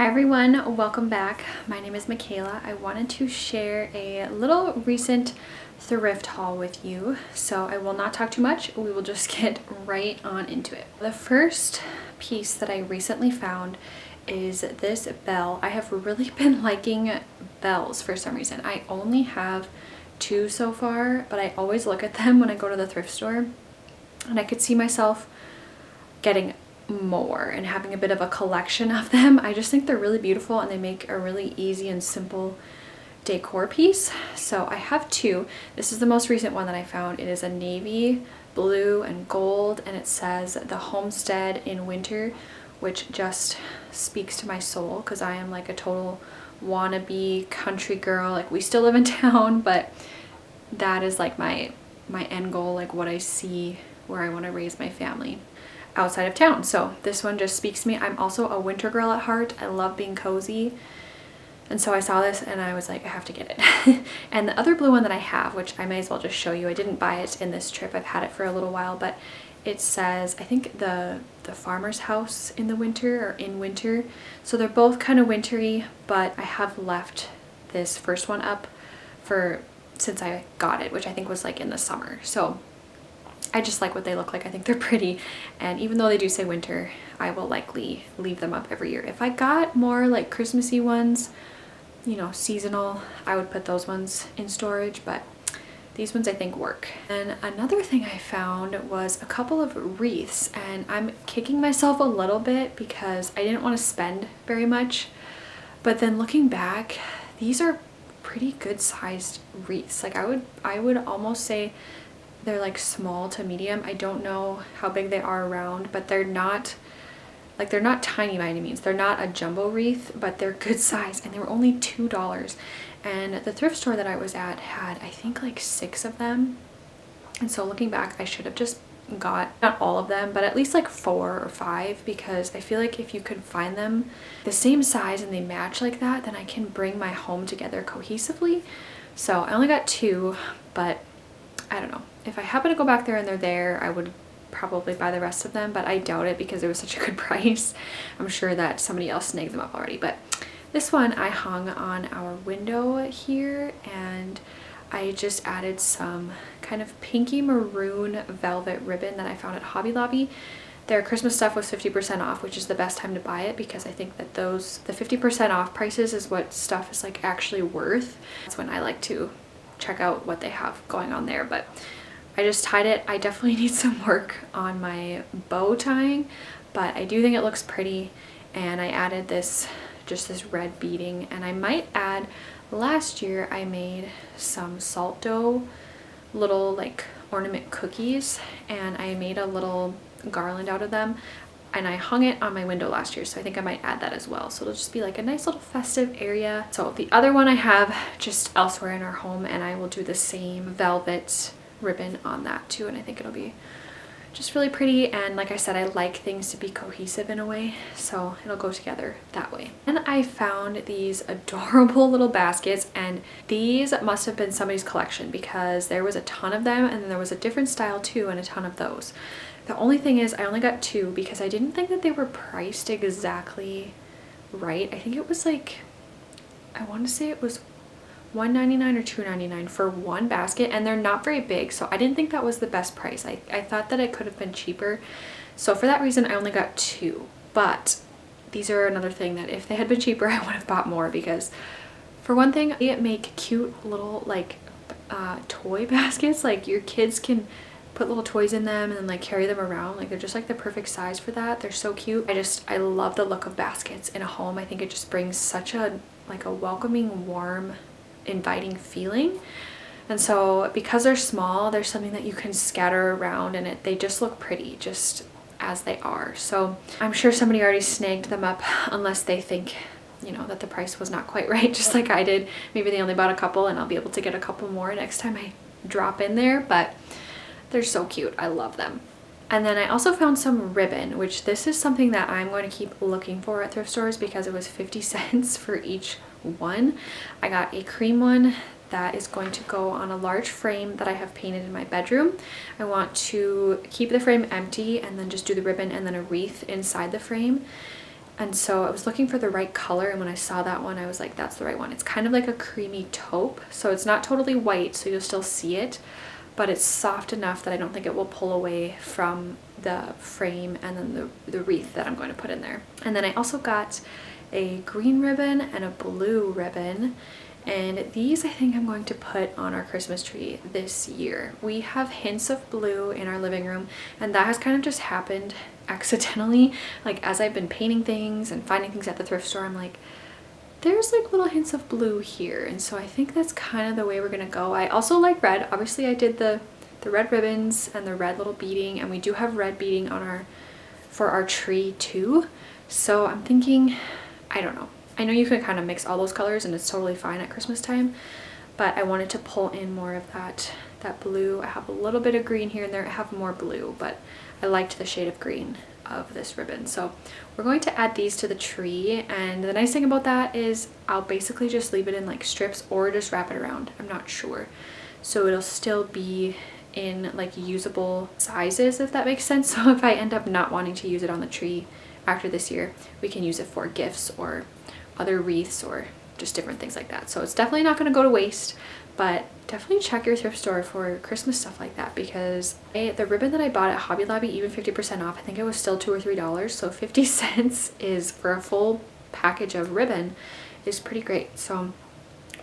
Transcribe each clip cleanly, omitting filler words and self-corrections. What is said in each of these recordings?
Hi everyone, welcome back. My name is Michaela. I wanted to share a little recent thrift haul with you. So I will not talk too much. We will just get right on into it. The first piece that I recently found is this bell. I have really been liking bells for some reason. I only have two so far, but I always look at them when I go to the thrift store and I could see myself getting more and having a bit of a collection of them. I just think they're really beautiful and they make a really easy and simple decor piece. So I have two. This is the most recent one that I found. It is a navy blue and gold, and it says the homestead in winter, which just speaks to my soul because I am like a total wannabe country girl. Like, we still live in town, but that is like my end goal, like what I see where I want to raise my family outside of town. So this one just speaks to me. I'm also a winter girl at heart. I love being cozy. And so I saw this and I was like, I have to get it. And the other blue one that I have, which I may as well just show you, I didn't buy it in this trip. I've had it for a little while, but it says, I think the farmer's house in the winter, or in winter. So they're both kind of wintry, but I have left this first one up since I got it, which I think was like in the summer. So I just like what they look like. I think they're pretty, and even though they do say winter, I will likely leave them up every year. If I got more like Christmassy ones, you know, seasonal, I would put those ones in storage, but these ones I think work. And another thing I found was a couple of wreaths, and I'm kicking myself a little bit because I didn't want to spend very much, but then looking back, these are pretty good sized wreaths. Like, I would almost say they're like small to medium. I don't know how big they are around, but they're not tiny by any means. They're not a jumbo wreath, but they're good size, and they were only $2. And the thrift store that I was at had, I think, like 6 of them. And so looking back, I should have just got, not all of them, but at least like 4 or 5, because I feel like if you could find them the same size and they match like that, then I can bring my home together cohesively. So I only got 2, but I don't know. If I happen to go back there and they're there, I would probably buy the rest of them, but I doubt it because it was such a good price. I'm sure that somebody else snagged them up already. But this one I hung on our window here, and I just added some kind of pinky maroon velvet ribbon that I found at Hobby Lobby. Their Christmas stuff was 50% off, which is the best time to buy it, because I think that the 50% off prices is what stuff is like actually worth. That's when I like to check out what they have going on there. But I just tied it. I definitely need some work on my bow tying, but I do think it looks pretty. And I added this red beading, and I might add, last year I made some salt dough little like ornament cookies, and I made a little garland out of them, and I hung it on my window last year, so I think I might add that as well. So it'll just be like a nice little festive area. So the other one I have just elsewhere in our home, and I will do the same velvet ribbon on that too, and I think it'll be just really pretty. And like I said, I like things to be cohesive in a way, so it'll go together that way. And I found these adorable little baskets, and these must have been somebody's collection because there was a ton of them, and then there was a different style too and a ton of those. The only thing is I only got 2 because I didn't think that they were priced exactly right. I think it was like, I want to say it was $1.99 or $2.99 for one basket, and they're not very big, so I didn't think that was the best price. I thought that it could have been cheaper, so for that reason I only got 2. But these are another thing that if they had been cheaper I would have bought more, because for one thing, they make cute little like toy baskets. Like, your kids can put little toys in them and then like carry them around. Like, they're just like the perfect size for that. They're so cute. I love the look of baskets in a home. I think it just brings such a welcoming, warm, inviting feeling. And so because they're small, there's something that you can scatter around, and they just look pretty just as they are. So I'm sure somebody already snagged them up, unless they think, you know, that the price was not quite right, just like I did. Maybe they only bought a couple, and I'll be able to get a couple more next time I drop in there. But they're so cute. I love them. And then I also found some ribbon, which this is something that I'm going to keep looking for at thrift stores because it was 50 cents for each one. I got a cream one that is going to go on a large frame that I have painted in my bedroom. I want to keep the frame empty and then just do the ribbon and then a wreath inside the frame. And so I was looking for the right color, and when I saw that one, I was like, that's the right one. It's kind of like a creamy taupe, so it's not totally white, so you'll still see it, but it's soft enough that I don't think it will pull away from the frame and then the wreath that I'm going to put in there. And then I also got a green ribbon and a blue ribbon, and these I think I'm going to put on our Christmas tree this year. We have hints of blue in our living room, and that has kind of just happened accidentally. Like as I've been painting things and finding things at the thrift store, I'm like, there's like little hints of blue here, and so I think that's kind of the way we're gonna go. I also like red. Obviously I did the red ribbons and the red little beading, and we do have red beading on for our tree too. So I'm thinking, I don't know. I know you can kind of mix all those colors and it's totally fine at Christmas time, but I wanted to pull in more of that blue. I have a little bit of green here and there. I have more blue, but I liked the shade of green of this ribbon. So we're going to add these to the tree, and the nice thing about that is I'll basically just leave it in like strips or just wrap it around. I'm not sure. So it'll still be in like usable sizes, if that makes sense. So if I end up not wanting to use it on the tree after this year, we can use it for gifts or other wreaths or just different things like that. So it's definitely not going to go to waste, but definitely check your thrift store for Christmas stuff like that, because the ribbon that I bought at Hobby Lobby, even 50% off, I think it was still $2 or $3, so 50 cents is for a full package of ribbon is pretty great. So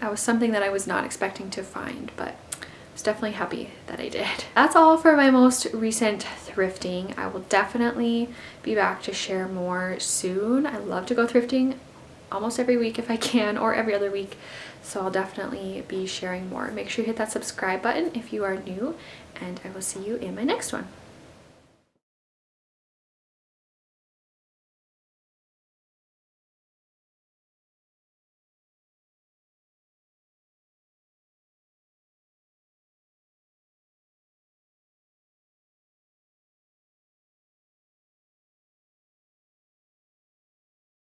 that was something that I was not expecting to find, but I was definitely happy that I did. That's all for my most recent thrifting. I will definitely be back to share more soon. I love to go thrifting almost every week if I can, or every other week, so I'll definitely be sharing more. Make sure you hit that subscribe button if you are new, and I will see you in my next one.